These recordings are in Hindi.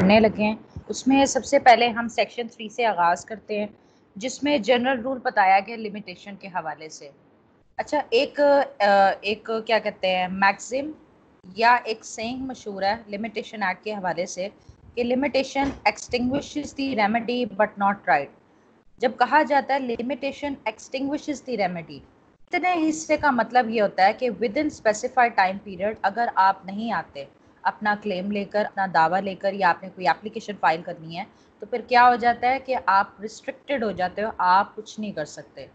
पढ़ने लगे हैं उसमें सबसे पहले हम सेक्शन 3 से आगाज़ करते हैं, जिसमें जनरल रूल बताया गया लिमिटेशन के हवाले से। अच्छा, एक क्या कहते हैं मैक्सिम या एक सेइंग मशहूर है लिमिटेशन एक्ट के हवाले से कि limitation extinguishes the remedy but not right. जब कहा जाता है लिमिटेशन एक्सटिंग्विशेस द रेमेडी, इतने हिस्से का मतलब ये होता है कि with in specified time period अगर आप नहीं आते अपना क्लेम लेकर, अपना दावा लेकर, या आपने कोई एप्लीकेशन फाइल करनी है, तो फिर क्या हो जाता है कि आप रिस्ट्रिक्टेड हो जाते हो, आप कुछ नहीं कर सकते।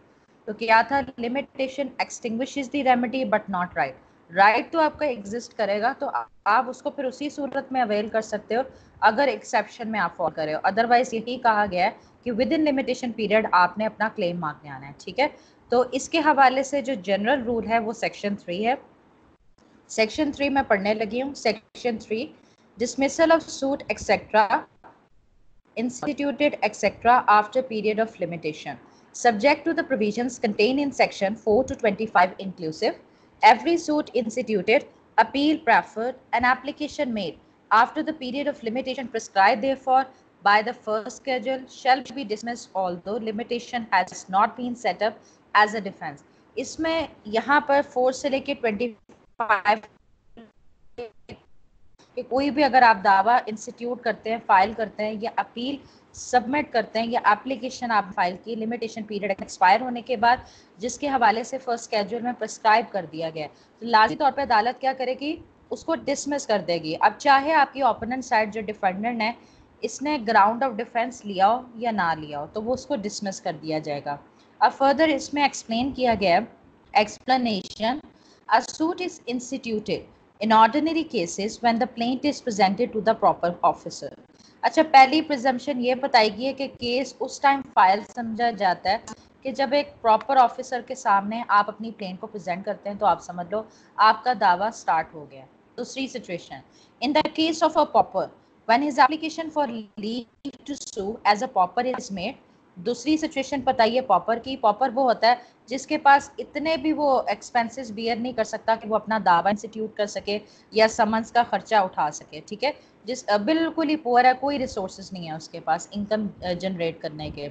तो क्या था, limitation extinguishes the remedy but not right. Right तो आपका एग्जिस्ट करेगा, तो आप उसको फिर उसी सूरत में अवेल कर सकते हो अगर एक्सेप्शन में आप फॉल करे हो। अदरवाइज यही कहा गया है कि विद इन लिमिटेशन पीरियड आपने अपना क्लेम मांगने आना है। ठीक है, तो इसके हवाले से जो जनरल रूल है वो सेक्शन 3 है। सेक्शन 3 में पढ़ने लगी हूँ। Section 3, dismissal of suit etcetera instituted etc. after period of limitation, subject to the provisions contained in section 4 to 25 inclusive. Every suit instituted, appeal preferred, and application made after the period of limitation prescribed therefore by the first schedule shall be dismissed although limitation has not been set up as a defense. इसमें यहाँ पर 4 से लेके 25 कि कोई भी अगर आप दावा इंस्टीट्यूट करते हैं, फाइल करते हैं, या अपील सबमिट करते हैं, या एप्लीकेशन आप फाइल की लिमिटेशन पीरियड एक्सपायर होने के बाद जिसके हवाले से फर्स्ट स्केड्यूल में प्रिस्क्राइब कर दिया गया, तो लाजमी तौर पर अदालत क्या करेगी, उसको डिसमिस कर देगी। अब चाहे आपकी ओपोनेंट साइड जो डिफेंडेंट है इसने ग्राउंड ऑफ डिफेंस लिया हो या ना लिया हो, तो वो उसको डिसमिस कर दिया जाएगा। अब फर्दर इसमें एक्सप्लेन किया गया है, explanation, a suit is instituted in ordinary cases when the plaintiff is presented to the proper officer. अच्छा, पहली प्रिजम्पशन ये बताई गई है कि केस उस टाइम फाइल समझा जाता है कि जब एक प्रॉपर ऑफिसर के सामने आप अपनी प्लेन को प्रेजेंट करते हैं, तो आप समझ लो आपका दावा स्टार्ट हो गया। दूसरी situation, in the case of a pauper when his application for leave to sue as a pauper is made. दूसरी सिचुएशन बताइए पॉपर की। पॉपर वो होता है जिसके पास इतने भी वो एक्सपेंसेस बियर नहीं कर सकता कि वो अपना दावा इंस्टीट्यूट कर सके या समन्स का खर्चा उठा सके। ठीक है, जिस बिल्कुल ही पुअर है, कोई रिसोर्सेज नहीं है उसके पास इनकम जनरेट करने के,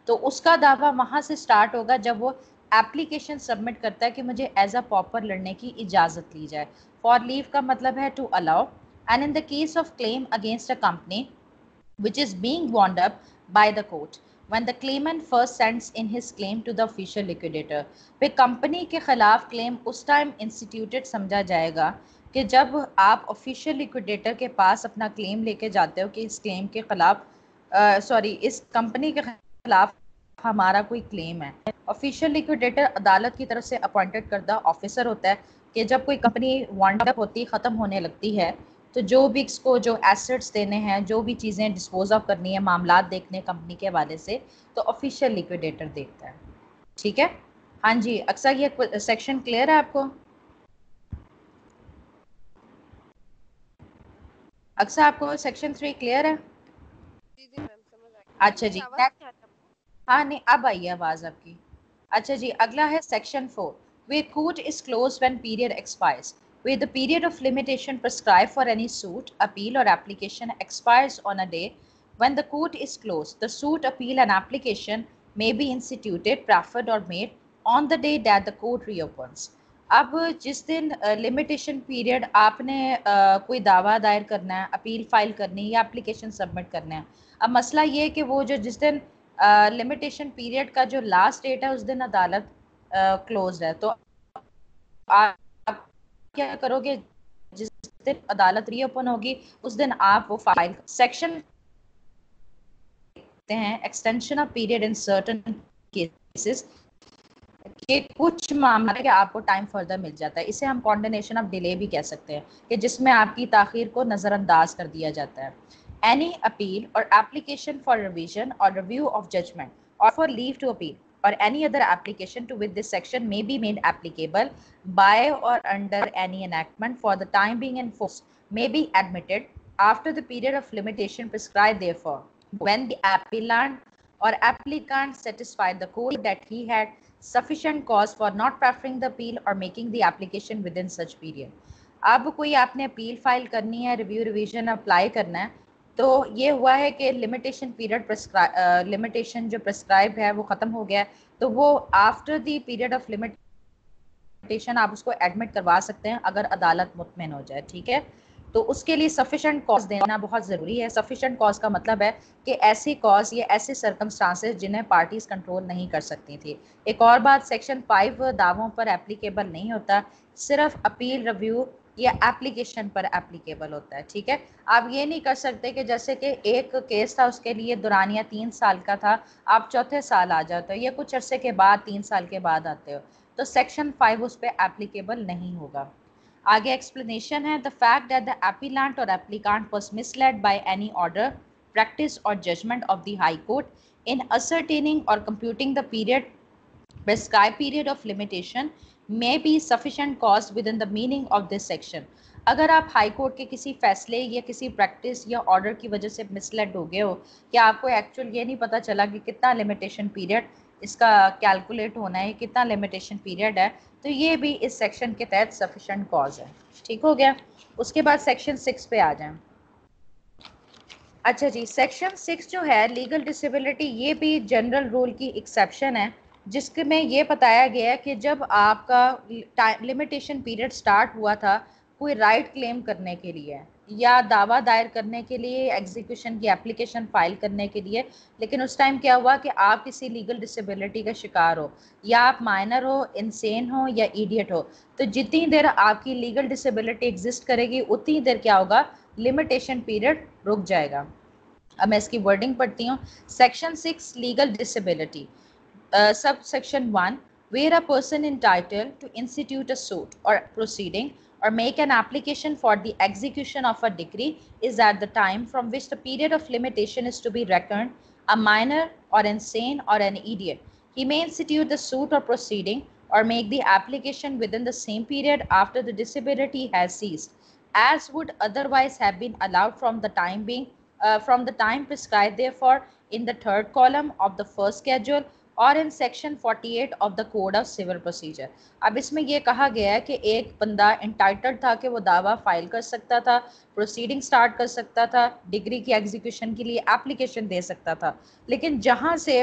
तो उसका दावा वहाँ से स्टार्ट होगा जब वो एप्लीकेशन सबमिट करता है कि मुझे एज अ पॉपर लड़ने की इजाज़त ली जाए। फॉर लीव का मतलब है to allow. And in the case of claim against a company which is being wound up by the court when the claimant first sends in his claim to the official liquidator। फिर कंपनी के खिलाफ क्लेम उस टाइम इंस्टीट्यूटेड समझा जाएगा कि जब आप ऑफिशियल लिक्विडेटर के पास अपना क्लेम लेके जाते हो कि इस क्लेम के खिलाफ इस कंपनी के खिलाफ हमारा कोई क्लेम है। ऑफिशियल लिक्विडेटर अदालत की तरफ से अपॉइंटेड करदा ऑफिसर होता है कि जब कोई कंपनी वांड अप होती, ख़त्म होने लगती है, तो जो भी इसको जो एसेट्स देने हैं, जो भी चीज़ें डिस्पोज ऑफ करनी है, मामलात देखने कंपनी के हवाले से, तो ऑफिशियल लिक्विडेटर देखता है। ठीक है, हाँ जी अक्सर ये सेक्शन क्लियर है आपको? अक्सर आपको सेक्शन 3 क्लियर है? जी जी मैम, समझ आ गया। अच्छा जी, आवाज नहीं आ रही आपको? हाँ नहीं अब आई है आवाज़ आपकी। अच्छा जी, अगला है section 4, where court is closed when period expires, where the period of limitation prescribed for any suit, appeal or application expires on a day when the court is closed. The suit, appeal and application may be instituted, preferred or made on the day that the court reopens. अब जिस दिन लिमिटेशन पीरियड आपने कोई दावा दायर करना है, अपील फाइल करनी है या एप्लीकेशन सबमिट करना है, अब मसला ये है कि वो जो जिस दिन लिमिटेशन पीरियड का जो लास्ट डेट है उस दिन अदालत क्लोज है, तो आप क्या करोगे, जिस दिन अदालत रीओपन होगी उस दिन आप वो फाइल सेक्शन हैं extension of period in certain cases कि कुछ मामले के आपको टाइम फर्दर मिल जाता है। इसे हम कॉन्डोनेशन ऑफ डिले भी कह सकते हैं कि जिसमें आपकी ताखीर को नज़रअंदाज कर दिया जाता है। एनी अपील और एप्लीकेशन फॉर रिवीजन और रिव्यू ऑफ जजमेंट और for leave to appeal or any other application to which this section may be made applicable by or under any enactment for the time being in force may be admitted after the period of limitation prescribed therefore when the appellant or applicant satisfied the court that he had sufficient cause for not preferring the appeal or making the application within such period। अब कोई आपने अपील फाइल करनी है, रिव्यू रिवीजन अप्लाई करना है, तो ये हुआ है कि लिमिटेशन पीरियड लिमिटेशन जो प्रेस्क्राइब है वो ख़त्म हो गया है, तो वो after the period of limitation आप उसको एडमिट करवा सकते हैं अगर अदालत मुतमिन हो जाए, ठीक है। तो उसके लिए सफिशेंट कॉज देना बहुत ज़रूरी है। सफिशेंट कॉज का मतलब है कि ऐसी कॉज या ऐसे सर्कमस्टांसेस जिन्हें पार्टीज कंट्रोल नहीं कर सकती थी। एक और बात, सेक्शन 5 दावों पर एप्लीकेबल नहीं होता, सिर्फ अपील, रिव्यू या एप्लीकेशन पर एप्लीकेबल होता है, ठीक है। आप ये नहीं कर सकते कि जैसे कि एक केस था उसके लिए दुरानिया 3 साल का था, आप चौथे साल आ जाते हो या कुछ अरसे के बाद 3 साल के बाद आते हो, तो सेक्शन 5 उस पर एप्लीकेबल नहीं होगा। आगे एक्सप्लेनेशन है, the fact that the appellant और applicant was misled by any order, practice और judgement of the High Court in ascertaining or computing the prescribed period of limitation may be sufficient cause within the meaning of this section। अगर आप हाई कोर्ट के किसी फैसले या किसी प्रैक्टिस या ऑर्डर की वजह से मिसलेड हो गए हो, या आपको एक्चुअल ये नहीं पता चला कि कितना लिमिटेशन पीरियड इसका कैलकुलेट होना है, कितना लिमिटेशन पीरियड है, तो ये भी इस सेक्शन के तहत सफिशेंट कॉज है, ठीक हो गया। उसके बाद सेक्शन 6 पे आ जाएं। अच्छा जी, सेक्शन 6 जो है लीगल डिसेबिलिटी, ये भी जनरल रूल की एक्सेप्शन है, जिसके में ये बताया गया है कि जब आपका लिमिटेशन पीरियड स्टार्ट हुआ था कोई राइट क्लेम करने के लिए या दावा दायर करने के लिए, एग्जीक्यूशन की एप्लीकेशन फाइल करने के लिए, लेकिन उस टाइम क्या हुआ कि आप किसी लीगल डिसेबिलिटी का शिकार हो, या आप माइनर हो, इंसेन हो या इडियट हो, तो जितनी देर आपकी लीगल डिसेबिलिटी एग्जिस्ट करेगी उतनी देर क्या होगा, लिमिटेशन पीरियड रुक जाएगा। अब मैं इसकी वर्डिंग पढ़ती हूँ। Section 6 legal disability, sub section 1, where a person entitled to institute a suit or proceeding or make an application for the execution of a decree is at the time from which the period of limitation is to be reckoned a minor or insane or an idiot. He may institute the suit or proceeding or make the application within the same period after the disability has ceased, as would otherwise have been allowed from the time prescribed therefore in the third column of the first schedule और in section 48 of the code of civil procedure. अब इसमें यह कहा गया है कि एक बंदा इंटाइटल्ड था कि वो दावा फाइल कर सकता था, प्रोसीडिंग स्टार्ट कर सकता था, डिग्री की एग्जीक्यूशन के लिए एप्लीकेशन दे सकता था, लेकिन जहां से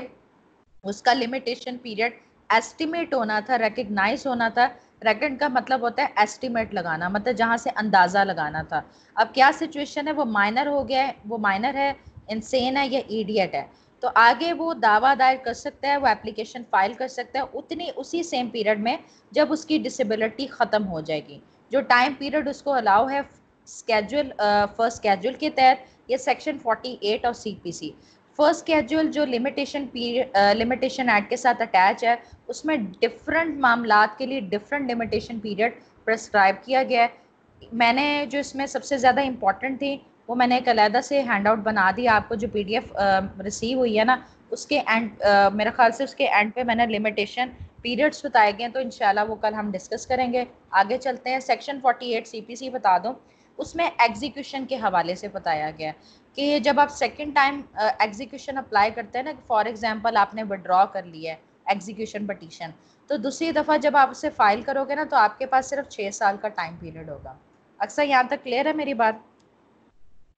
उसका लिमिटेशन पीरियड एस्टिमेट होना था, रिकग्नाइज होना था, रेकन का मतलब होता है एस्टिमेट लगाना, मतलब जहां से अंदाज़ा लगाना था। अब क्या सिचुएशन है, वो माइनर हो गया है, वो माइनर है, इंसेन है या इडियट है, तो आगे वो दावा दायर कर सकता है, वो एप्लीकेशन फाइल कर सकता है उसी सेम पीरियड में जब उसकी डिसेबिलिटी ख़त्म हो जाएगी। जो टाइम पीरियड उसको अलाउ है स्केड्यूल फर्स्ट स्केड्यूल के तहत या सेक्शन 48 और सीपीसी। फर्स्ट स्केड्यूल जो लिमिटेशन एक्ट के साथ अटैच है, उसमें डिफरेंट मामलात के लिए डिफरेंट लिमिटेशन पीरियड प्रेस्क्राइब किया गया है। मैंने जो इसमें सबसे ज़्यादा इम्पॉर्टेंट थी वो मैंने एक अलहदा से हैंड आउट बना दिया आपको, जो पीडीएफ रिसीव हुई है ना, उसके एंड मेरे ख्याल से उसके एंड पे मैंने लिमिटेशन पीरियड्स बताए गए हैं, तो इंशाल्लाह वो कल हम डिस्कस करेंगे। आगे चलते हैं। सेक्शन 48 सीपीसी बता दूं, उसमें एग्जीक्यूशन के हवाले से बताया गया कि जब आप सेकेंड टाइम एग्जीक्यूशन अप्लाई करते हैं ना, फॉर एग्जाम्पल आपने विड्रॉ कर लिया है एग्जीक्यूशन पटिशन, तो दूसरी दफ़ा जब आप उसे फाइल करोगे ना, तो आपके पास सिर्फ 6 साल का टाइम पीरियड होगा। अक्सर यहाँ तक क्लियर है मेरी बात?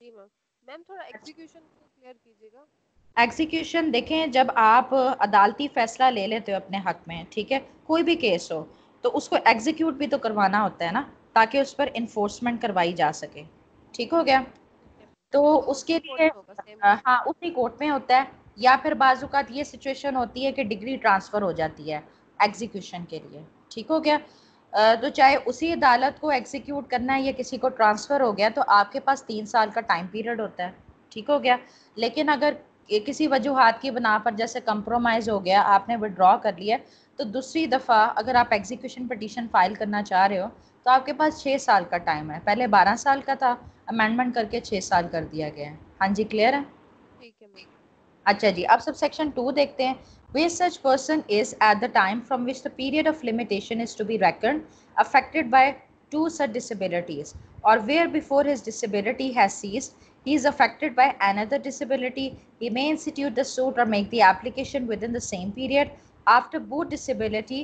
जी मैम। मैम थोड़ा एग्जीक्यूशन को क्लियर कीजिएगा। एग्जीक्यूशन देखें, जब आप अदालती फैसला ले लेते हो अपने हक में, ठीक है, कोई भी केस हो, तो उसको एग्जीक्यूट भी तो करवाना होता है ना, ताकि उस पर इन्फोर्समेंट करवाई जा सके, ठीक हो गया। तो उसके कोर्ट लिए में होगा सेम। हाँ, उसी कोर्ट में होता है, या फिर बाजुकात ये सिचुएशन होती है कि डिग्री ट्रांसफ़र हो जाती है एग्जीक्यूशन के लिए, ठीक हो गया। तो चाहे उसी अदालत को एग्जीक्यूट करना है या किसी को ट्रांसफ़र हो गया, तो आपके पास 3 साल का टाइम पीरियड होता है, ठीक हो गया। लेकिन अगर किसी वजूहात की बना पर जैसे कंप्रोमाइज़ हो गया, आपने विड्रॉ कर लिया, तो दूसरी दफ़ा अगर आप एग्जीक्यूशन पटिशन फाइल करना चाह रहे हो, तो आपके पास 6 साल का टाइम है। पहले 12 साल का था, अमेंडमेंट करके 6 साल कर दिया गया है। हाँ जी, क्लियर है? ठीक है मैम। अच्छा जी, अब सब सेक्शन 2 देखते हैं। Where such person is at the time from which the period of limitation is to be reckoned affected by two such disabilities, or where before his disability has ceased he is affected by another disability, he may institute the suit or make the application within the same period after both disability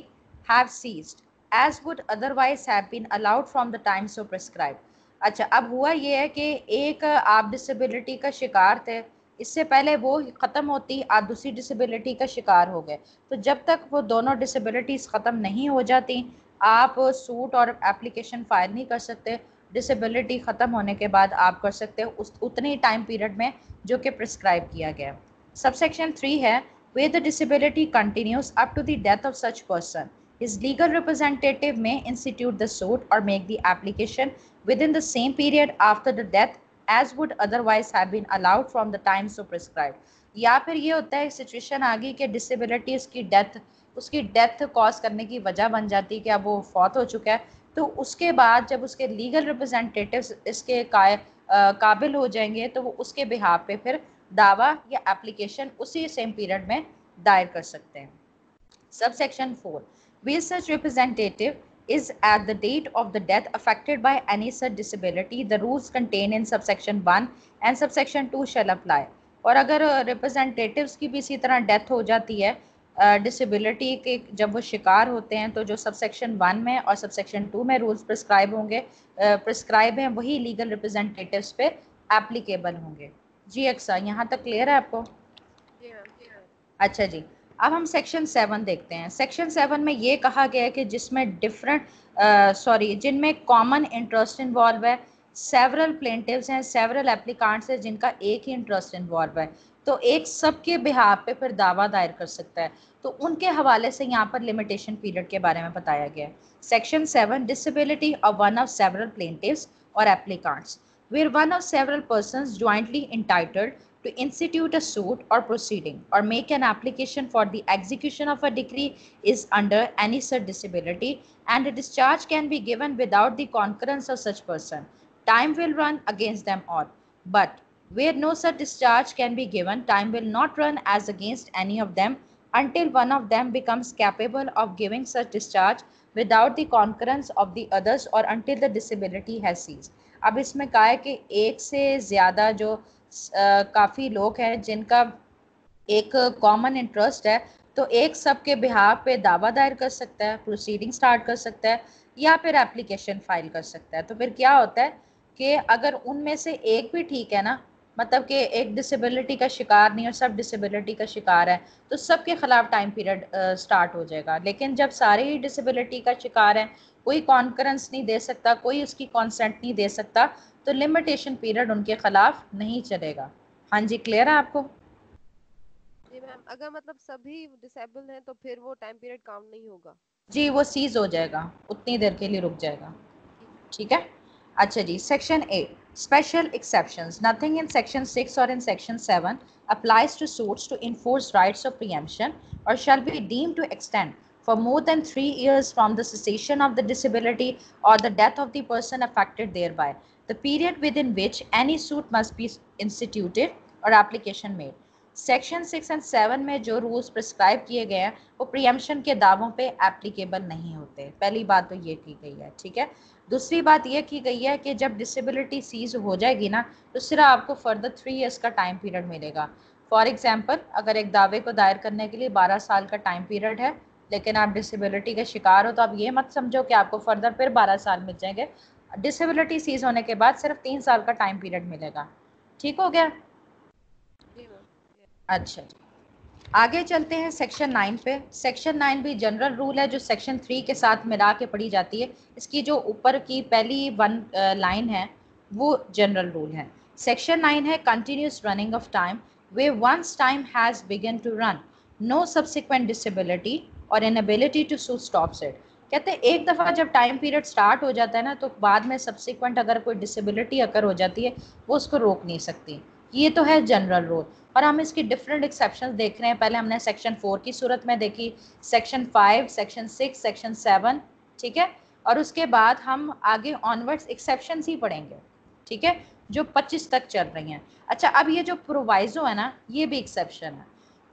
have ceased, as would otherwise have been allowed from the time so prescribed। अच्छा, अब हुआ ये है कि एक आप डिसेबिलिटी का शिकार थे, इससे पहले वो ख़त्म होती आप दूसरी डिसेबिलिटी का शिकार हो गए, तो जब तक वो दोनों डिसेबिलिटीज़ ख़त्म नहीं हो जाती आप सूट और एप्लीकेशन फाइल नहीं कर सकते। डिसेबिलिटी ख़त्म होने के बाद आप कर सकते हो उस उतने टाइम पीरियड में जो कि प्रिस्क्राइब किया गया। सबसेक्शन 3 है where the disability continues up to the death of such person. His legal representative may institute the suit or make the application within the same period after the death as would otherwise have been allowed from the time so prescribed. या फिर ये होता है सिचुएशन आ गई कि डिसेबिलिटी उसकी डेथ कॉज करने की वजह बन जाती है कि अब वो फौत हो चुका है, तो उसके बाद जब उसके लीगल रिप्रेजेंटेटिव्स इसके काबिल हो जाएंगे तो वो उसके बिहाफ पे फिर दावा या एप्लीकेशन उसी सेम पीरियड में दायर कर सकते हैं। Subsection 4. Where such representative is at the date of the death affected by any such disability, the rules contained in subsection 1 and subsection 2 shall apply. और अगर रिप्रेजेंटेटिव्स की भी इसी तरह डेथ हो जाती है डिसेबिलिटी के, जब वो शिकार होते हैं, तो जो सबसेक्शन 1 में और सबसेक्शन 2 में रूल्स प्रिस्क्राइब होंगे प्रिस्क्राइब हैं वही लीगल रिप्रेजेंटेटिव्स पे एप्लीकेबल होंगे। जी अक्सा, यहाँ तक क्लियर है आपको? जी मैम क्लियर। अच्छा जी, अब हम सेक्शन 7 देखते हैं। सेक्शन 7 में ये कहा गया है कि जिसमें जिनमें कॉमन इंटरेस्ट इन्वॉल्व है, सेवरल प्लेंटिव्स हैं, सेवरल एप्लीकांट्स हैं जिनका एक ही इंटरेस्ट इन्वॉल्व है, तो एक सबके बिहाफ पे फिर दावा दायर कर सकता है, तो उनके हवाले से यहाँ पर लिमिटेशन पीरियड के बारे में बताया गया है। Section 7, disability of one of several plaintiffs और applicants where one of several persons jointly entitled to institute a suit or proceeding or make an application for the execution of a decree is under any such disability and a discharge can be given without the concurrence of such person. Time will run against them all. But where no such discharge can be given, time will not run as against any of them until one of them becomes capable of giving such discharge without the concurrence of the others or until the disability has ceased. अब इसमें कहा है कि एक से ज़्यादा जो काफ़ी लोग हैं जिनका एक कॉमन इंटरेस्ट है, तो एक सबके बिहाफ पे दावा दायर कर सकता है, प्रोसीडिंग स्टार्ट कर सकता है या फिर एप्लीकेशन फाइल कर सकता है। तो फिर क्या होता है कि अगर उनमें से एक भी ठीक है ना, मतलब कि एक डिसेबिलिटी का शिकार नहीं और सब डिसेबिलिटी का शिकार है, तो सबके खिलाफ टाइम पीरियड स्टार्ट हो जाएगा। लेकिन जब सारे ही डिसेबिलिटी का शिकार हैं, कोई कॉन्करेंस नहीं दे सकता, कोई उसकी कॉन्सेंट नहीं दे सकता, तो लिमिटेशन पीरियड उनके खिलाफ नहीं चलेगा। हाँ जी, क्लियर है आपको? जी मैम, अगर मतलब सभी डिसेबल हैं तो फिर वो टाइम पीरियड काउंट नहीं होगा। जी, वो सीज हो जाएगा, उतनी देर के लिए रुक जाएगा। ठीक है। ठीक है। अच्छा जी, section 8, special exceptions. Nothing in section 6 और in section 7 applies to suits to enforce rights of preemption or shall be deemed to extend for more than 3 years from the cessation of the disability or the death of the person affected thereby, the period within which any suit must be instituted or application made. Section 6 and 7 में जो रूल्स प्रिस्क्राइब किए गए हैं वो प्रियम्पशन के दावों पे एप्लीकेबल नहीं होते। पहली बात तो ये की गई है, ठीक है। दूसरी बात ये की गई है कि जब डिसेबिलिटी सीज हो जाएगी ना, तो सिर्फ आपको फर्दर 3 ईयर्स का टाइम पीरियड मिलेगा। फॉर एग्जांपल, अगर एक दावे को दायर करने के लिए 12 साल का टाइम पीरियड है, लेकिन आप डिसेबिलिटी के शिकार हो, तो आप ये मत समझो कि आपको फर्दर फिर 12 साल मिल जाएंगे। डिसेबिलिटी सीज होने के बाद सिर्फ 3 साल का टाइम पीरियड मिलेगा। ठीक हो गया? जी मैम। अच्छा जी, आगे चलते हैं सेक्शन 9 पे। सेक्शन 9 भी जनरल रूल है जो सेक्शन 3 के साथ मिला के पढ़ी जाती है। इसकी जो ऊपर की पहली लाइन है वो जनरल रूल है। सेक्शन 9 है continuous running of time where once time has begun to run no subsequent disability और inability to sue stops it. कहते हैं एक दफ़ा जब टाइम पीरियड स्टार्ट हो जाता है ना, तो बाद में सब्सिक्वेंट अगर कोई डिसेबिलिटी अकर हो जाती है वो उसको रोक नहीं सकती। ये तो है जनरल रूल। और हम इसकी डिफरेंट एक्सेप्शन देख रहे हैं। पहले हमने सेक्शन 4 की सूरत में देखी, सेक्शन 5, सेक्शन 6, सेक्शन 7, ठीक है। और उसके बाद हम आगे ऑनवर्ड्स एक्सेप्शन ही पढ़ेंगे, ठीक है, जो 25 तक चल रही हैं। अच्छा, अब ये जो प्रोवाइजो है ना, ये भी एक्सेप्शन है।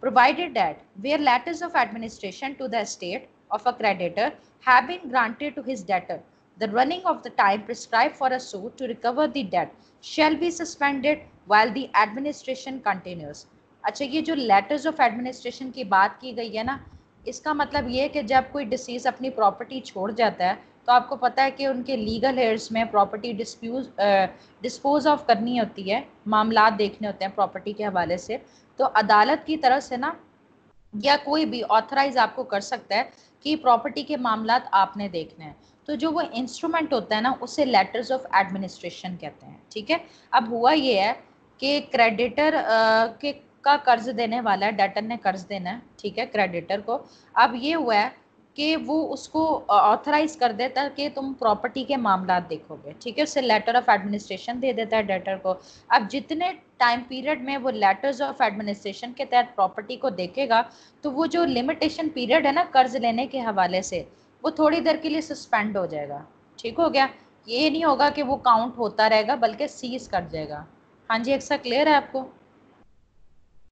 Provided that where letters of administration to the estate of a creditor have been granted to his debtor, the running of the time prescribed for a suit to recover the debt shall be suspended while the administration continues. अच्छा, ये जो लेटर्स ऑफ एडमिनिस्ट्रेशन की बात की गई है ना, इसका मतलब ये है कि जब कोई डिसीज अपनी प्रॉपर्टी छोड़ जाता है तो आपको पता है कि उनके लीगल हेयर्स में प्रॉपर्टी डिस्पोज ऑफ करनी होती है, मामलात देखने होते हैं प्रॉपर्टी के हवाले से। तो अदालत की तरफ से ना या कोई भी ऑथराइज आपको कर सकता है कि प्रॉपर्टी के मामलात आपने देखने हैं। तो जो वो इंस्ट्रूमेंट होता है ना उसे लेटर्स ऑफ एडमिनिस्ट्रेशन कहते हैं। ठीक है, अब हुआ ये है कि क्रेडिटर के का कर्ज देने वाला है, डेटर ने कर्ज देना है, ठीक है, क्रेडिटर को। अब ये हुआ है कि वो उसको ऑथराइज कर देता है कि तुम प्रॉपर्टी के मामलात देखोगे, ठीक है, उससे लेटर ऑफ एडमिनिस्ट्रेशन दे देता है डेटर को। अब जितने टाइम पीरियड में वो लेटर्स ऑफ एडमिनिस्ट्रेशन के तहत प्रॉपर्टी को देखेगा, तो वो जो लिमिटेशन पीरियड है ना कर्ज लेने के हवाले से, वो थोड़ी देर के लिए सस्पेंड हो जाएगा। ठीक हो गया, ये नहीं होगा कि वो काउंट होता रहेगा बल्कि सीज कर जाएगा। हाँ जी, एक सा क्लियर है आपको?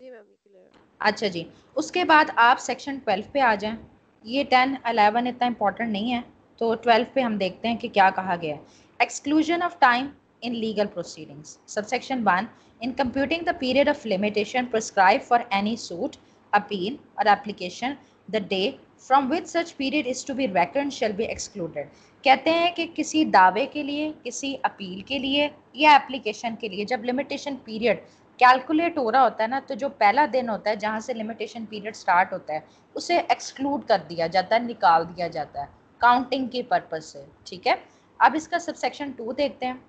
जी मैम क्लियर। अच्छा जी, उसके बाद आप सेक्शन 12 पे आ जाएं। ये 10 11 इतना इंपॉर्टेंट नहीं है, तो 12 पे हम देखते हैं कि क्या कहा गया है। Exclusion of time in legal proceedings, subsection 1, in computing the period of limitation prescribe for any suit, appeal और application, the day from which such period is to be reckoned shall be excluded. कहते हैं कि किसी दावे के लिए, किसी अपील के लिए या एप्लीकेशन के लिए जब लिमिटेशन पीरियड कैलकुलेट हो रहा होता है ना, तो जो पहला दिन होता है जहाँ से लिमिटेशन पीरियड स्टार्ट होता है उसे एक्सक्लूड कर दिया जाता है, निकाल दिया जाता है काउंटिंग के पर्पज से। ठीक है, अब इसका सबसेक्शन 2 देखते हैं।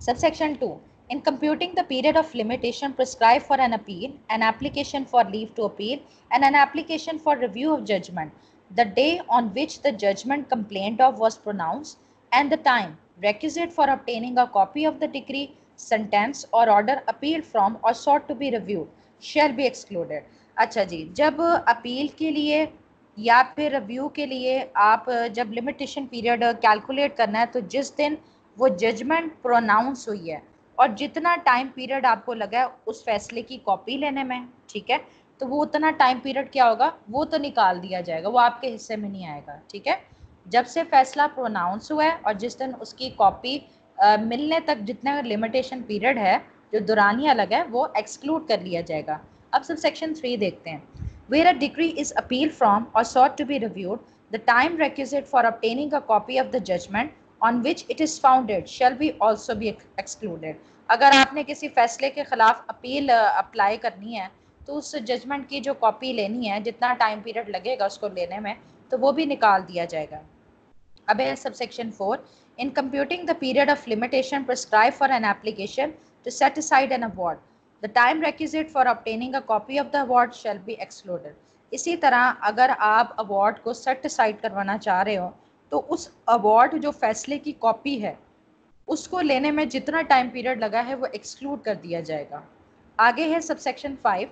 Subsection 2. In computing the period of limitation prescribed for an appeal, an application for leave to appeal, and an application for review of judgment, the day on which the judgment complained of was pronounced, and the time requisite for obtaining a copy of the decree, sentence, or order appealed from or sought to be reviewed shall be excluded. अच्छा जी, जब अपील के लिए या फिर रिव्यू के लिए आप जब लिमिटेशन पीरियड कैलकुलेट करना है, तो जिस दिन वो जजमेंट प्रोनाउंस हुई है और जितना टाइम पीरियड आपको लगा है उस फैसले की कॉपी लेने में, ठीक है, तो वो उतना टाइम पीरियड क्या होगा, वो तो निकाल दिया जाएगा, वो आपके हिस्से में नहीं आएगा। ठीक है, जब से फैसला प्रोनाउंस हुआ है और जिस दिन उसकी कॉपी मिलने तक जितना लिमिटेशन पीरियड है, जो दुरानिया लगा है, वो एक्सक्लूड कर लिया जाएगा। अब सब सेक्शन 3 देखते हैं। Where a decree is appealed from or sought to be reviewed, the time requisite for obtaining a copy of the judgment on which it is founded shall be also be excluded. अगर आपने किसी फैसले के खिलाफ अपील अप्लाई करनी है, तो उस जजमेंट की जो कॉपी लेनी है, जितना टाइम पीरियड लगेगा उसको लेने में, तो वो भी निकाल दिया जाएगा। अब है subsection 4, in computing the period of limitation prescribe for an application to set aside an award, the time requisite for obtaining a copy of the award shall be excluded. इसी तरह अगर आप अवार्ड को सेट असाइड करवाना चाह रहे हो, तो उस अवार्ड जो फैसले की कॉपी है उसको लेने में जितना टाइम पीरियड लगा है वो एक्सक्लूड कर दिया जाएगा। आगे है subsection 5,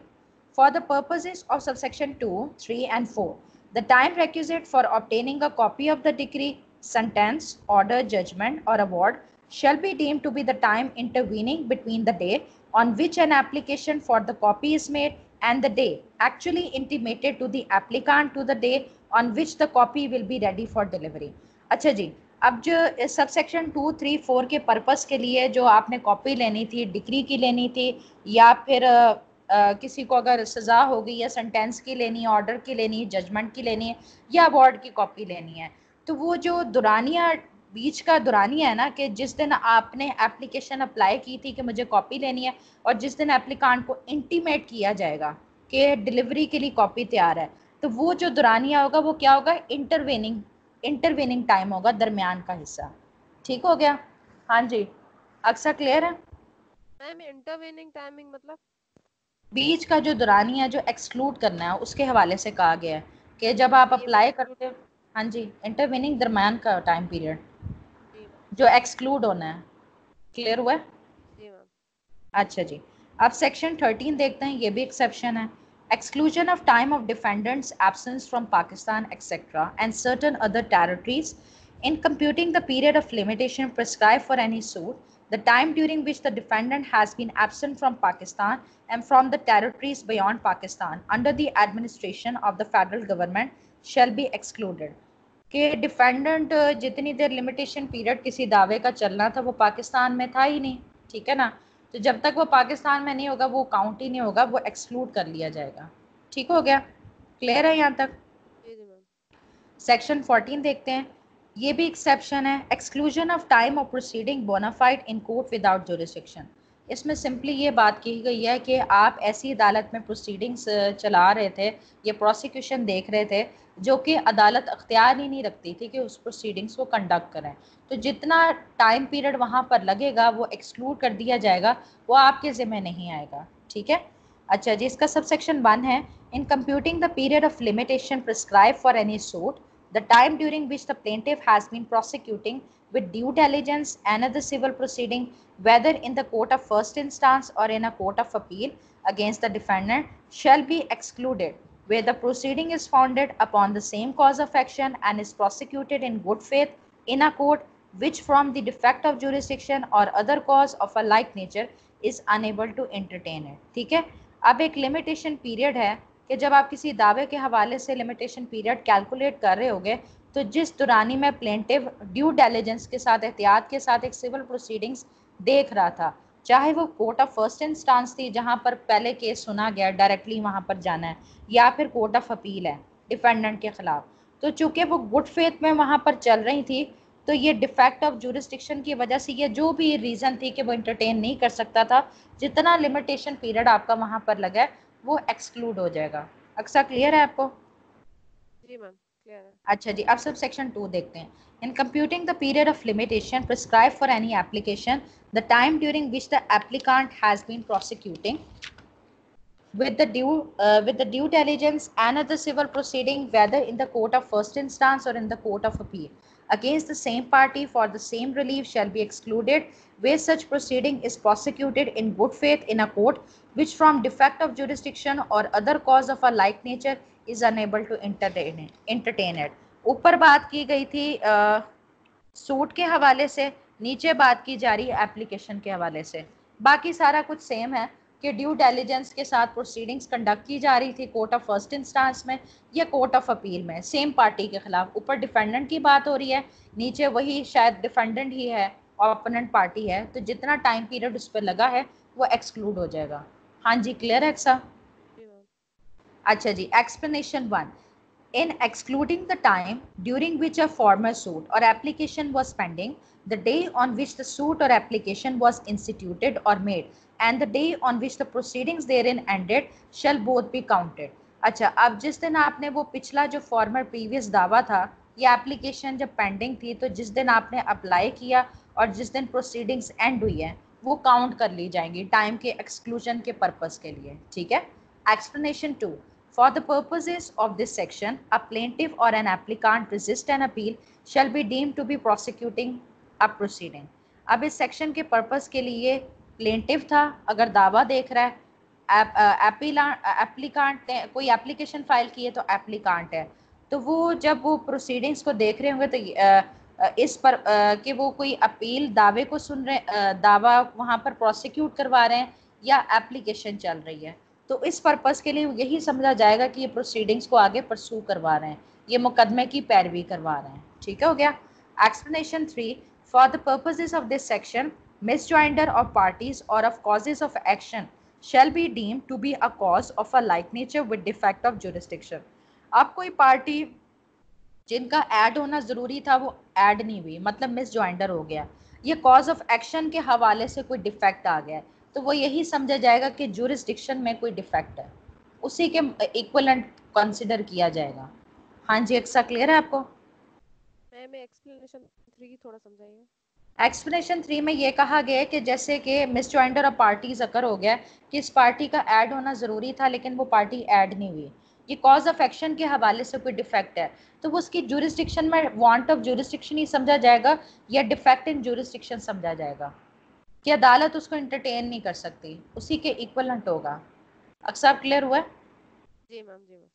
for the purposes of subsection 2, 3 and 4, the time requisite for obtaining a copy of the decree, sentence, order, judgment or award shall be deemed to be the time intervening between the day on which an application for the copy is made and the day actually intimated to the applicant to the day on which the copy will be ready for delivery. अच्छा जी, अब जो सबसेक्शन 2, 3, 4 के पर्पस के लिए जो आपने कॉपी लेनी थी, डिग्री की लेनी थी, या फिर किसी को अगर सज़ा हो गई या सेंटेंस की लेनी है, ऑर्डर की लेनी है, जजमेंट की लेनी है, या अवार्ड की कॉपी लेनी है, तो वो जो दुरानिया बीच का दुरानिया है ना, कि जिस दिन आपने एप्लीकेशन अप्लाई की थी कि मुझे कॉपी लेनी है और जिस दिन एप्लीकांट को इंटीमेट किया जाएगा कि डिलीवरी के लिए कॉपी तैयार है, तो वो जो दुरानिया होगा वो क्या होगा, इंटरवेनिंग टाइम होगा, दरमियान का हिस्सा। ठीक हो गया? हाँ जी, अक्सर क्लियर है? मैम इंटरवेनिंग टाइमिंग मतलब? बीच का जो दुरानिया जो एक्सक्लूड करना है उसके हवाले से कहा गया है कि जब आप ये भी अप्लाई एक्सक्लूड। करते हो, हाँ जी, इंटरवेनिंग दरमियान का टाइम पीरियड जी मैम। जो एक्सक्लूड होना है। क्लियर हुआ है? जी मैम। अच्छा जी, अब सेक्शन 13 देखते हैं, ये भी एक्सेप्शन है। Exclusion of time of defendants absence from Pakistan etcetera and certain other territories in computing the period of limitation prescribe for any suit, the time during which the defendant has been absent from Pakistan and from the territories beyond Pakistan under the administration of the federal government shall be excluded. कि डिफेंडेंट जितनी देर लिमिटेशन पीरियड किसी दावे का चलना था वो पाकिस्तान में था ही नहीं, ठीक है ना, तो जब तक वो पाकिस्तान में नहीं होगा वो काउंट ही नहीं होगा, वो एक्सक्लूड कर लिया जाएगा। ठीक हो गया? क्लियर है यहाँ तक? जी जी मैम। सेक्शन 14 देखते हैं। ये भी एक्सेप्शन है। Exclusion of time of proceeding bona fide in court without jurisdiction. इसमें सिंपली ये बात की गई है कि आप ऐसी अदालत में प्रोसीडिंग्स चला रहे थे या प्रोसिक्यूशन देख रहे थे जो कि अदालत अख्तियार ही नहीं रखती थी कि उस प्रोसीडिंग्स को कंडक्ट करें, तो जितना टाइम पीरियड वहाँ पर लगेगा वो एक्सक्लूड कर दिया जाएगा, वो आपके ज़िम्मे नहीं आएगा। ठीक है। अच्छा जी, इसका सब सेक्शन 1 है, इन computing the period of limitation prescribe for any suit, the time during which the plaintiff has been prosecuting with due diligence another civil proceeding, whether in the court of first instance or in a court of appeal against the defendant, shall be excluded where the proceeding is founded upon the same cause of action and is prosecuted in good faith in a court which from the defect of jurisdiction or other cause of a like nature is unable to entertain it। ठीक है। अब एक लिमिटेशन पीरियड है कि जब आप किसी दावे के हवाले से लिमिटेशन पीरियड कैलकुलेट कर रहे होगे, तो जिस दुरानी में प्लेंटिव ड्यू डेलिजेंस के साथ, एहतियात के साथ एक सिविल प्रोसीडिंग्स देख रहा था, चाहे वो कोर्ट ऑफ फर्स्ट इंस्टांस थी जहां पर पहले केस सुना गया, डायरेक्टली वहां पर जाना है, या फिर कोर्ट ऑफ अपील है डिफेंडेंट के खिलाफ, तो चूंकि वो गुड फेथ में वहां पर चल रही थी, तो ये डिफेक्ट ऑफ जुरिस्डिक्शन की वजह से ये जो भी रीज़न थी कि वो इंटरटेन नहीं कर सकता था, जितना लिमिटेशन पीरियड आपका वहां पर लगा है वो एक्सक्लूड हो जाएगा। अक्सा क्लियर है आपको? जी मैम क्लियर है। अच्छा जी, अब सब सेक्शन 2 देखते हैं। In computing the period of limitation prescribe for any application, the time during which the applicant has been prosecuting with the due diligence another civil proceeding, whether in the court of first instance or in the court of appeal against the same party for the same relief, shall be excluded where such proceeding is prosecuted in good faith in a court which from defect of jurisdiction or other cause of a like nature is unable to entertain it। ऊपर बात की गई थी सूट के हवाले से, नीचे बात की जा रही है एप्लीकेशन के हवाले से। बाकी सारा कुछ सेम है कि ड्यू डेलिजेंस के साथ प्रोसीडिंग्स कंडक्ट की जा रही थी कोर्ट ऑफ फर्स्ट इंस्टांस में या कोर्ट ऑफ अपील में, सेम पार्टी के खिलाफ। ऊपर डिफेंडेंट की बात हो रही है, नीचे वही शायद डिफेंडेंट ही है, ओपोनेंट पार्टी है, तो जितना टाइम पीरियड उस पर लगा है वो एक्सक्लूड हो जाएगा। हाँ जी, क्लियर है एक्सा? अच्छा जी, explanation 1। In excluding the time during which a former suit or application was pending, the day on which the suit or application was instituted or made, and the day on which the proceedings therein ended shall both be counted। अच्छा, अब जिस दिन आपने वो पिछला जो फॉर्मर प्रीवियस दावा था या एप्लीकेशन जब पेंडिंग थी, तो जिस दिन आपने अप्लाई किया और जिस दिन प्रोसीडिंग्स एंड हुई है वो काउंट कर ली जाएंगी टाइम के एक्सक्लूजन के पर्पस के लिए। ठीक है। Explanation 2। For the purposes of this section, a plaintiff or an applicant resist an appeal shall be deemed to be prosecuting a proceeding। अब इस सेक्शन के पर्पस के लिए प्लेंटिफ था, अगर दावा देख रहा है, एप्लीकांट ने कोई एप्लीकेशन फाइल की है तो एप्लीकांट है, तो वो जब वो प्रोसीडिंग्स को देख रहे होंगे तो इस पर कि वो कोई अपील दावे को सुन रहे, दावा वहाँ पर प्रोसिक्यूट करवा रहे हैं या एप्लीकेशन चल रही है, तो इस पर्पस के लिए यही समझा जाएगा कि ये प्रोसीडिंग्स को आगे परसू करवा रहे हैं, ये मुकदमे की पैरवी करवा रहे हैं। ठीक है, हो गया। Explanation 3। For the purposes of this section, misjoinder of parties और of causes of action shall be deemed to be a cause of a like nature with defect of jurisdiction। अब कोई पार्टी जिनका ऐड होना ज़रूरी था वो ऐड नहीं हुई, मतलब मिस ज्वाइंडर हो गया, ये कॉज ऑफ एक्शन के हवाले से कोई डिफेक्ट आ गया, तो वो यही समझा जाएगा कि जुरिस्डिक्शन में कोई डिफेक्ट है, उसी के इक्वलेंट कंसिडर किया जाएगा। हाँ जी, एक्सा क्लियर है आपको? मैम एक्सप्लेनेशन 3 थोड़ा समझाइए। एक्सप्लेनेशन 3 में ये कहा गया है कि जैसे कि मिस ज्वाइंडर ऑफ पार्टीज अकर हो गया कि इस पार्टी का ऐड होना ज़रूरी था लेकिन वो पार्टी ऐड नहीं हुई, ये कॉज ऑफ एक्शन के हवाले से कोई डिफेक्ट है, तो वो उसकी जुरिस्डिक्शन में वांट ऑफ जुरिस्डिक्शन ही समझा जाएगा या डिफेक्ट इन जुरिस्डिक्शन समझा जाएगा कि अदालत उसको इंटरटेन नहीं कर सकती, उसी के इक्वलेंट होगा। अक्सर क्लियर हुआ? जी मैम जी मैम।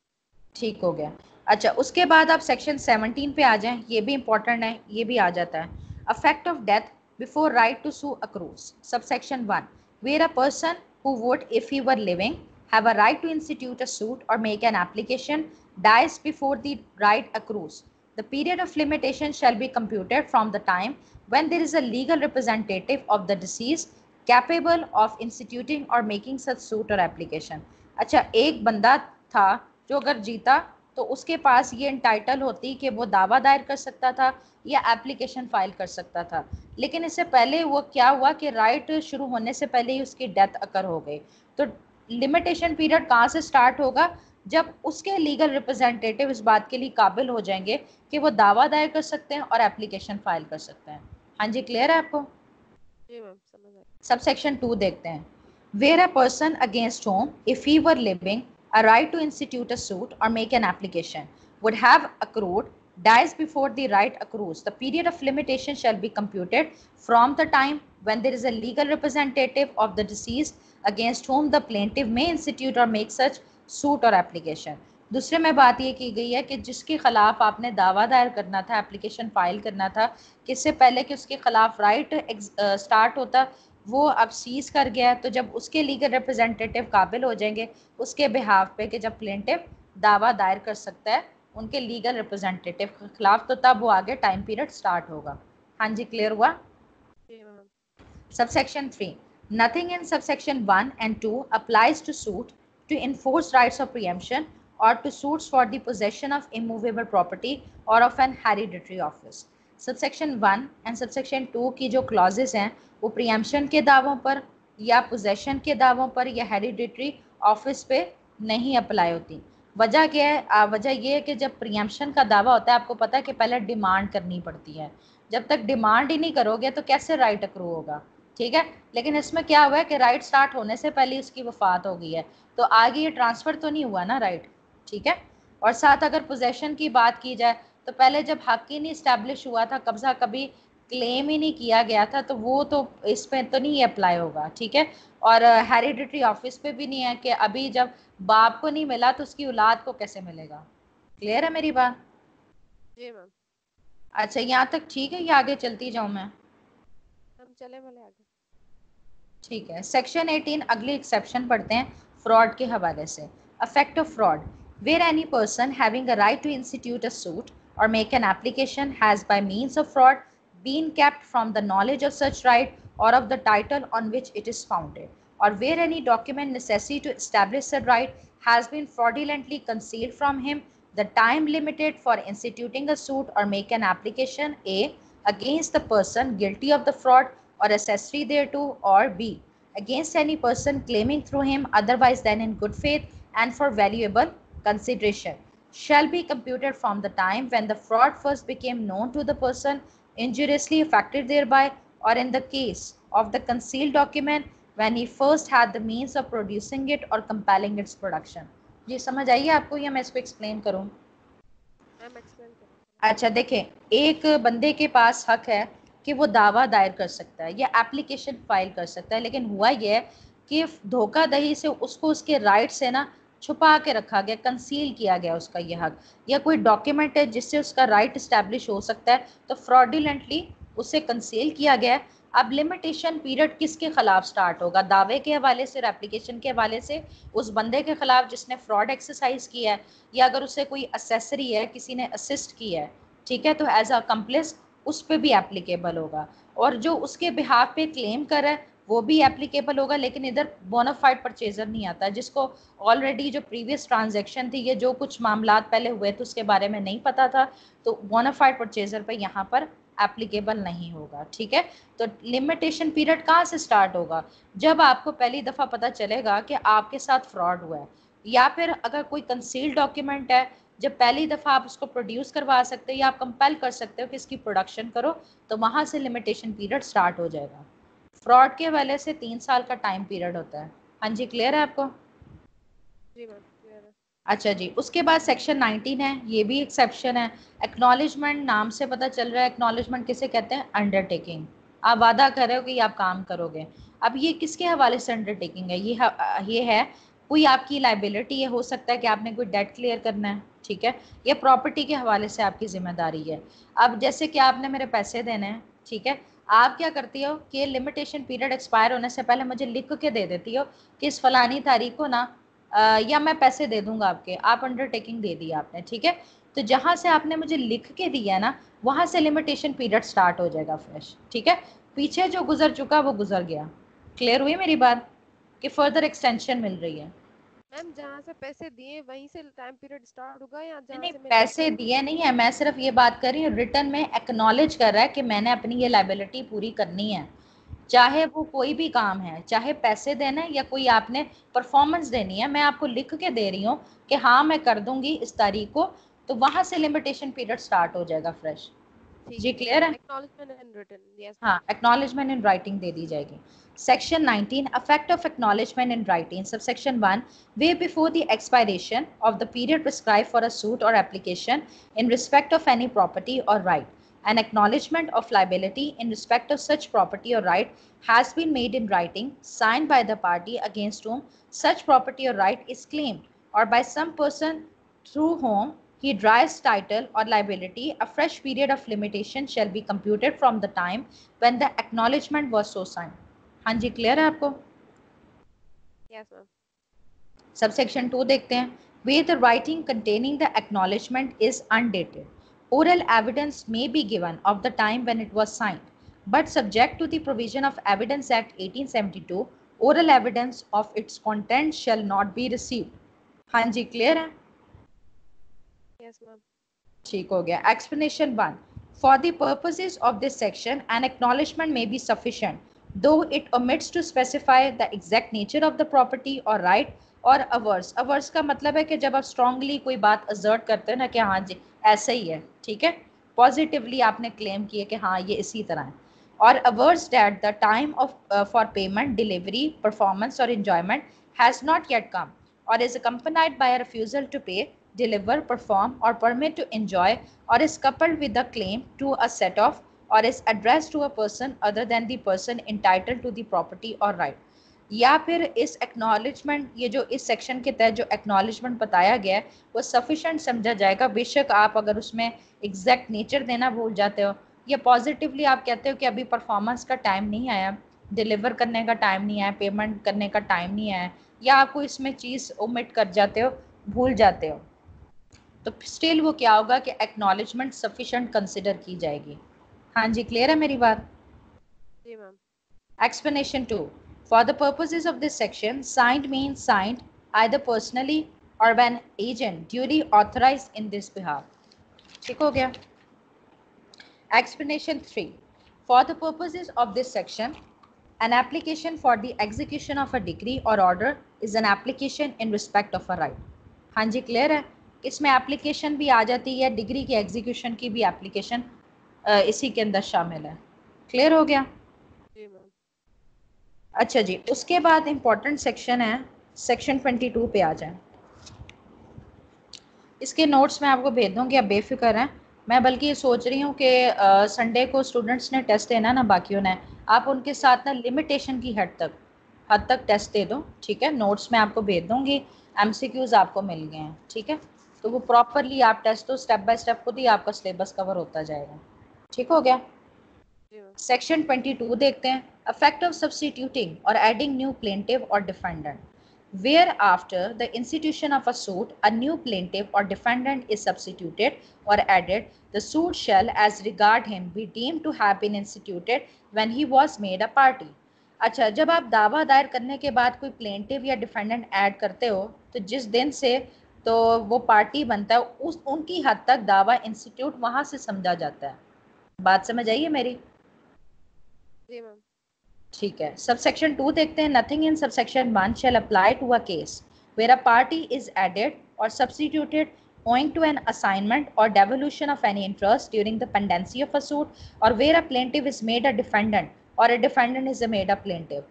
ठीक हो गया। अच्छा, उसके बाद आप सेक्शन 17 पे आ जाएं, ये भी इंपॉर्टेंट है, ये भी आ जाता है। Effect of death before right to sue accrues. Subsection 1। Where a person who would if he were living have a right to institute a suit or make an application dies before the right accrues, the period of limitation shall be computed from the time when there is a legal representative of the deceased capable of instituting or making such suit or application। अच्छा, एक बंदा था जो अगर जीता तो उसके पास ये इंटाइटल होती कि वो दावा दायर कर सकता था या एप्लीकेशन फाइल कर सकता था। लेकिन इससे पहले वो क्या हुआ कि राइट शुरू होने से पहले ही उसकी डेथ अकर हो गई। तो लिमिटेशन पीरियड कहाँ से स्टार्ट होगा? जब उसके लीगल रिप्रेजेंटेटिव इस बात के लिए काबिल हो जाएंगे कि वो दावा दायर कर सकते हैं और एप्लीकेशन फाइल कर सकते हैं। हाँ जी, क्लियर है आपको? जी मैम, समझ आया। सब सेक्शन 2 देखते हैं। Where a person against whom if he were living a right to institute a suit or make an application would have accrued dies before the right accrues, the period of limitation shall be computed from the time when there is a legal representative of the deceased against whom the plaintiff may institute or make such suit or application. दूसरे में बात ये की गई है कि जिसके खिलाफ आपने दावा दायर करना था, एप्लीकेशन फाइल करना था, किससे पहले कि उसके खिलाफ राइट स्टार्ट होता, वो अब सीज कर गया है। तो जब उसके लीगल रिप्रेजेंटेटिव काबिल हो जाएंगे उसके बिहाफ पे कि जब प्लेंटिव दावा दायर कर सकता है उनके लीगल रिप्रेजेंटेटिव के खिलाफ, तो तब वो आगे टाइम पीरियड स्टार्ट होगा। हाँ जी, क्लियर हुआ? जी ma'am. Subsection 3. Nothing in subsection 1 and 2 applies to suit to enforce rights of preemption or to suits for the possession of immovable property or of an hereditary office. Subsection 1 and subsection 2 की जो clauses हैं वो preemption के दावों पर या possession के दावों पर या hereditary office पे नहीं अप्लाई होती। वजह क्या है? वजह ये है कि जब प्रियम्पशन का दावा होता है आपको पता है कि पहले डिमांड करनी पड़ती है। जब तक डिमांड ही नहीं करोगे तो कैसे राइट अक्रू होगा? ठीक है, लेकिन इसमें क्या हुआ है कि राइट स्टार्ट होने से पहले उसकी वफात हो गई है, तो आगे ये ट्रांसफर तो नहीं हुआ ना राइट। ठीक है, और साथ अगर पोजेशन की बात की जाए तो पहले जब हक ही नहीं इस्टेब्लिश हुआ था, कब्जा कभी क्लेम ही नहीं किया गया था, तो वो तो इस पे तो नहीं अप्लाई होगा। ठीक है, और हेरिडिटरी ऑफिस पे भी नहीं है कि अभी जब बाप को नहीं मिला तो उसकी औलाद को कैसे मिलेगा। क्लियर है मेरी बात? जी मैम। अच्छा, यहाँ तक ठीक है, ये आगे चलती जाऊँ मैं? हम चले भले आगे। ठीक है, सेक्शन 18 अगली एक्सेप्शन पढ़ते हैं फ्रॉड के हवाले से। Effect of fraud, where any person having a right to institute a suit और make an application has by means of fraud been kept from the knowledge of such right or of the title on which it is founded, or where any document necessary to establish said right has been fraudulently concealed from him, the time limited for instituting a suit or make an application a against the person guilty of the fraud or accessory thereto, or b against any person claiming through him otherwise than in good faith and for valuable consideration, shall be computed from the time when the fraud first became known to the person injuriously affected thereby, or in the case of the concealed document when he first had the means of producing it or compelling its production. जी समझ आइए आपको या मैं इसको एक्सप्लेन करूं? मैम एक्सप्लेन करें। अच्छा देखें, एक बंदे के पास हक है कि वो दावा दायर कर सकता है या एप्लीकेशन फाइल कर सकता है, लेकिन हुआ यह है कि धोखाधड़ी से उसको उसके राइट से ना छुपा के रखा गया, कंसील किया गया उसका ये हक, या कोई डॉक्यूमेंट है जिससे उसका राइट इस्टेब्लिश हो सकता है तो फ्रॉडुलेंटली उसे कंसील किया गया है। अब लिमिटेशन पीरियड किसके खिलाफ स्टार्ट होगा? दावे के हवाले से और एप्लीकेशन के हवाले से उस बंदे के खिलाफ जिसने फ्रॉड एक्सरसाइज किया है, या अगर उसे कोई असेसरी है, किसी ने असिस्ट किया है, ठीक है, तो एज अ कंप्लिस उस पर भी एप्लीकेबल होगा। और जो उसके बिहाफ पे क्लेम कर रहा है वो भी एप्लीकेबल होगा, लेकिन इधर बोनाफाइड परचेजर नहीं आता, जिसको ऑलरेडी जो प्रीवियस ट्रांजैक्शन थी, ये जो कुछ मामला पहले हुए थे उसके बारे में नहीं पता था, तो बोनाफाइड परचेजर पे यहाँ पर एप्लीकेबल नहीं होगा। ठीक है, तो लिमिटेशन पीरियड कहाँ से स्टार्ट होगा? जब आपको पहली दफ़ा पता चलेगा कि आपके साथ फ्रॉड हुआ है, या फिर अगर कोई कंसील्ड डॉक्यूमेंट है, जब पहली दफ़ा आप उसको प्रोड्यूस करवा सकते हो या आप कंपेल कर सकते हो कि इसकी प्रोडक्शन करो, तो वहाँ से लिमिटेशन पीरियड स्टार्ट हो जाएगा। फ्रॉड के वाले से 3 साल का टाइम पीरियड होता है। हाँ जी, क्लियर है आपको? जी मैम क्लियर है। अच्छा जी, उसके बाद सेक्शन 19 है, ये भी एक्सेप्शन है। एक्नॉलेजमेंट, नाम से पता चल रहा है एक्नॉलेजमेंट किसे कहते हैं? अंडरटेकिंग। आप वादा कर रहे हो कि आप काम करोगे। अब ये किसके हवाले से अंडरटेकिंग है? ये है कोई आपकी लाइबिलिटी है, हो सकता है कि आपने कोई डेट क्लियर करना है, ठीक है, या प्रॉपर्टी के हवाले से आपकी जिम्मेदारी है। अब जैसे कि आपने मेरे पैसे देने हैं, ठीक है, आप क्या करती हो कि लिमिटेशन पीरियड एक्सपायर होने से पहले मुझे लिख के दे देती हो कि इस फलानी तारीख को ना या मैं पैसे दे दूंगा आपके, आप अंडरटेकिंग दे दी आपने, ठीक है, तो जहां से आपने मुझे लिख के दिया ना वहां से लिमिटेशन पीरियड स्टार्ट हो जाएगा फ्रेश। ठीक है, पीछे जो गुजर चुका वो गुजर गया। क्लियर हुई मेरी बात कि फर्दर एक्सटेंशन मिल रही है? मैम जहाँ से पैसे दिए वहीं से टाइम पीरियड स्टार्ट होगा या नहीं जहाँ नहीं, से मैंने पैसे एक्सेप्ट दिए नहीं है, मैं सिर्फ ये बात कर रही हूँ रिटर्न में एक्नॉलेज कर रहा है कि मैंने अपनी ये लाइबिलिटी पूरी करनी है, चाहे वो कोई भी काम है, चाहे पैसे देना है या कोई आपने परफॉर्मेंस देनी है, मैं आपको लिख के दे रही हूँ कि हाँ मैं कर दूंगी इस तारीख को, तो वहां से लिमिटेशन पीरियड स्टार्ट हो जाएगा फ्रेश। ठीक जी है क्लियर है? एक्नॉलेजमेंट एंड रिटर्न यस हाँ, मैम एक्नॉलेजमेंट इन राइटिंग दे दी जाएगी। Section 19 effect of acknowledgement in writing, subsection 1, way before the expiration of the period prescribed for a suit or application in respect of any property or right, an acknowledgement of liability in respect of such property or right has been made in writing, signed by the party against whom such property or right is claimed, or by some person through whom he derives title or liability. A fresh period of limitation shall be computed from the time when the acknowledgement was so signed. हाँ जी, क्लियर है आपको? यस मैम सबसेक्शन 2 देखते हैं। Where the writing containing the acknowledgement is undated, oral evidence may be given of the time when it was signed, but subject to the provision of Evidence Act 1872, oral evidence of its content shall not be received. हाँ जी, क्लियर है? यस मैम ठीक हो गया। Explanation 1. For the purposes of this section, an acknowledgement may be sufficient, though it omits to specify the exact nature of the property or right or averse. Averse का मतलब है कि जब आप strongly कोई बात assert करते हैं ना कि हाँ जी ऐसा ही है, ठीक है, पॉजिटिवली आपने क्लेम किए कि हाँ ये इसी तरह है, or averse that the time of for payment, delivery, performance or enjoyment has not yet come, or is accompanied by a refusal to pay, deliver, perform, or permit to enjoy, or is coupled with the claim to a set off, or is addressed to a person other than the person entitled to the property or right. या फिर इस एक्नॉलेजमेंट, ये जो इस सेक्शन के तहत जो एक्नॉलेजमेंट बताया गया है वो सफिशेंट समझा जाएगा, बेशक आप अगर उसमें एग्जैक्ट नेचर देना भूल जाते हो या पॉजिटिवली आप कहते हो कि अभी परफॉर्मेंस का टाइम नहीं आया, डिलीवर करने का टाइम नहीं आया, पेमेंट करने का टाइम नहीं आया, या आपको इसमें चीज़ ओमिट कर जाते हो, भूल जाते हो, तो स्टिल वो क्या होगा कि एक्नॉलेजमेंट सफिशेंट कंसिडर की जाएगी। हाँ जी, क्लियर है मेरी बात? जी ma'am Explanation 2. For the purposes of this section, signed means signed either personally or by an agent duly authorized in this behalf. ठीक हो गया? Explanation 3. For the purposes of this section, an application for the execution of a decree or order is an application in respect of a right. हाँ जी, क्लियर है? इसमें एप्लीकेशन भी आ जाती है, डिग्री की एग्जीक्यूशन की भी एप्लीकेशन इसी के अंदर शामिल है। क्लियर हो गया? जी मैम अच्छा जी, उसके बाद इंपॉर्टेंट सेक्शन है सेक्शन 22 पे आ जाए। इसके नोट्स मैं आपको भेज दूँगी, आप बेफिक्र हैं। मैं बल्कि ये सोच रही हूँ कि संडे को स्टूडेंट्स ने टेस्ट देना ना, बाकियों ने, आप उनके साथ ना लिमिटेशन की हद तक टेस्ट दे दो, ठीक है? नोट्स मैं आपको भेज दूँगी, एमसीक्यूज आपको मिल गए हैं, ठीक है? तो वो प्रॉपरली आप टेस्ट दो, स्टेप बाय स्टेप खुद ही आपका सिलेबस कवर होता जाएगा। ठीक हो गया? जी मैम सेक्शन 22 देखते हैं। Effect of substituting or adding new plaintiff or defendant. Where after the institution of a suit, a new plaintiff or defendant is substituted or added, the suit shall, as regard him, be deemed to have been instituted when he was made a party. अच्छा, जब आप दावा दायर करने के बाद कोई प्लेंटिव या डिफेंडेंट ऐड करते हो, तो जिस दिन से तो वो पार्टी बनता है, उस उनकी हद तक दावा इंस्टीट्यूट वहां से समझा जाता है। बात समझ आई है मेरी? जी मैम ठीक है। सबसेक्शन 2 देखते हैं। Nothing in subsection 1 shall apply to a case where a party is added or substituted owing to an assignment or devolution of any interest during the pendency of a suit, or where a plaintiff is made a defendant or a defendant is made a plaintiff.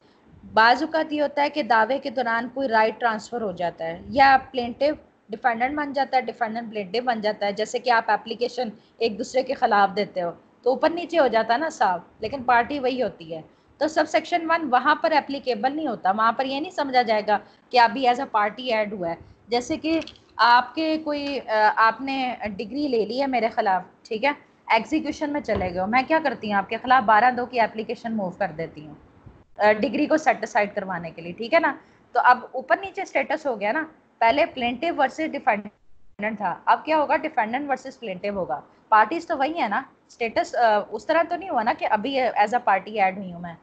बाजुकात ये होता है कि दावे के दौरान कोई राइट ट्रांसफर हो जाता है, या प्लेंटिव डिफेंडेंट बन जाता है, डिफेंडेंट प्लेंटिव बन जाता है। जैसे कि आप एप्लीकेशन एक दूसरे के खिलाफ देते हो तो ऊपर नीचे हो जाता है ना साहब, लेकिन पार्टी वही होती है। तो सब सेक्शन 1 वहाँ पर एप्लीकेबल नहीं होता, वहाँ पर ये नहीं समझा जाएगा कि अभी एज अ पार्टी ऐड हुआ है। जैसे कि आपके कोई आपने डिग्री ले ली है मेरे खिलाफ, ठीक है, एग्जीक्यूशन में चले गए हो, मैं क्या करती हूँ आपके खिलाफ 12(2) की एप्लीकेशन मूव कर देती हूँ डिग्री को सेटिसाइड करवाने के लिए, ठीक है ना? तो अब ऊपर नीचे स्टेटस हो गया ना, पहले प्लेंटिव वर्सेस डिफेंडेंट था, अब क्या होगा? डिफेंडेंट वर्सेस प्लेंटिव होगा। पार्टीज तो वही है ना, स्टेटस उस तरह तो नहीं हुआ ना कि अभी एज अ पार्टी ऐड हुई हूँ मैं।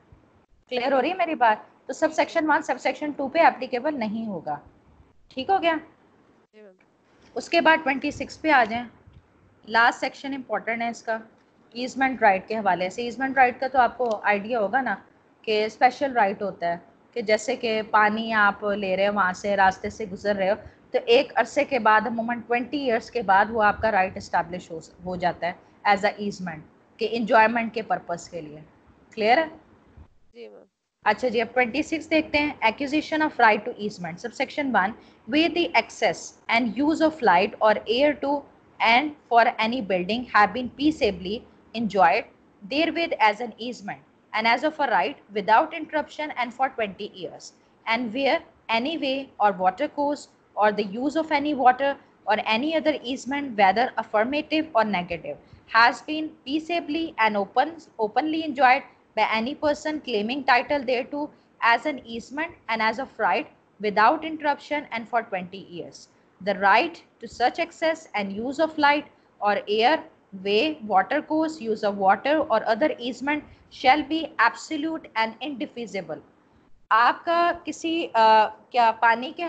क्लियर हो रही है मेरी बात? तो सब सेक्शन 1 सब सेक्शन 2 पे एप्लीकेबल नहीं होगा। ठीक हो गया। जी मैम। उसके बाद 26 पे आ जाएं। लास्ट सेक्शन इंपॉर्टेंट है इसका, ईजमेंट राइट के हवाले से। ईजमेंट राइट का तो आपको आइडिया होगा ना कि स्पेशल राइट होता है कि जैसे कि पानी आप ले रहे हो, वहाँ से रास्ते से गुजर रहे हो, तो एक अरसे के बाद, अमूमन 20 ईयर्स के बाद, वो आपका राइट इस्टेब्लिश हो जाता है एज अ ईजमेंट के इंजॉयमेंट के पर्पज़ के लिए। क्लियर है? जी मैम। अच्छा जी, अब 26 देखते हैं। Acquisition of right to easement, subsection 1, where the access and use of light or air to and for any building have been peaceably enjoyed therewith as an easement and as of a right without interruption and for 20 years, and where any way or water course or the use of any water or any other easement, whether affirmative or negative, has been peaceably and openly enjoyed by any person claiming title thereto as an easement and as of right without interruption and for 20 years. The right to such access and use of light or air, way, water course, use of water or other easement shall be absolute and indefeasible. आपका किसी क्या पानी के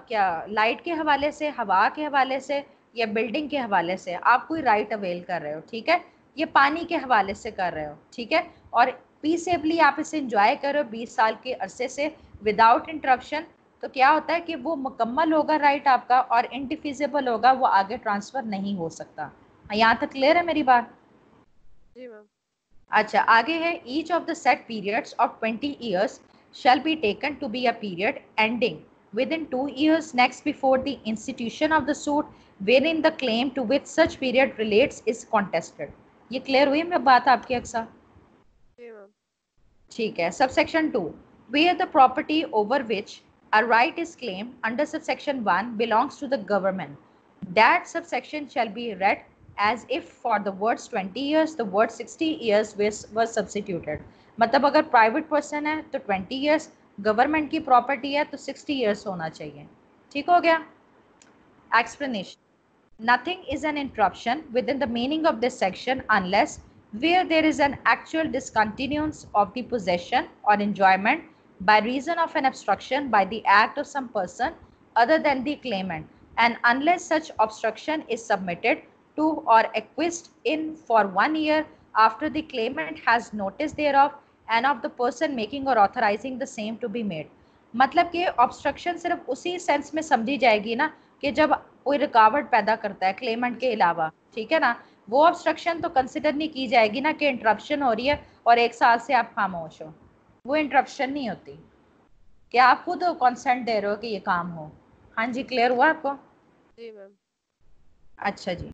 क्या लाइट के हवाले से, हवा के हवाले से या बिल्डिंग के हवाले से आप कोई राइट अवेल कर रहे हो, ठीक है, ये पानी के हवाले से कर रहे हो, ठीक है, और पीसेबली आप इसे इंजॉय करो 20 साल के अरसे से विदाउट इंटरप्शन, तो क्या होता है कि वो मुकम्मल होगा राइट आपका और इंडिफिजिबल होगा, वो आगे ट्रांसफ़र नहीं हो सकता। यहाँ तक क्लियर है मेरी बात? जी मैम। अच्छा, आगे है, each of the set periods of 20 years shall be taken to be a period ending within 2 years next before the institution of the suit wherein the claim to which such period relates is contested। ये क्लियर हुई मैं बात आपकी अक्सा? जी मैम। ठीक है। Subsection 2, where the property over which a right is claimed under subsection 1 belongs to the government, that subsection shall be read as if for the words 20 years the word 60 years was substituted। मतलब अगर प्राइवेट पर्सन है तो 20 years, गवर्नमेंट की प्रॉपर्टी है तो 60 years होना चाहिए। ठीक हो गया? Explanation. Nothing is an interruption within the meaning of this section unless where there is an actual discontinuance of the possession or enjoyment by reason of an obstruction by the act of some person other than the claimant, and unless such obstruction is submitted to or acquiesced in for 1 year after the claimant has notice thereof and of the person making or authorizing the same to be made। मतलब कि ऑब्स्ट्रक्शन सिर्फ उसी सेंस में समझी जाएगी ना कि जब कोई रुकावट पैदा करता है क्लेमेंट के अलावा, ठीक है ना, वो ऑब्स्ट्रक्शन तो कंसिडर नहीं की जाएगी ना कि इंटरप्शन हो रही है और 1 साल से आप खामोश हो, वो इंटरप्शन नहीं होती कि आप खुद कॉन्सेंट दे रहे हो कि ये काम हो। हाँ जी, क्लियर हुआ आपको? जी मैम। अच्छा जी।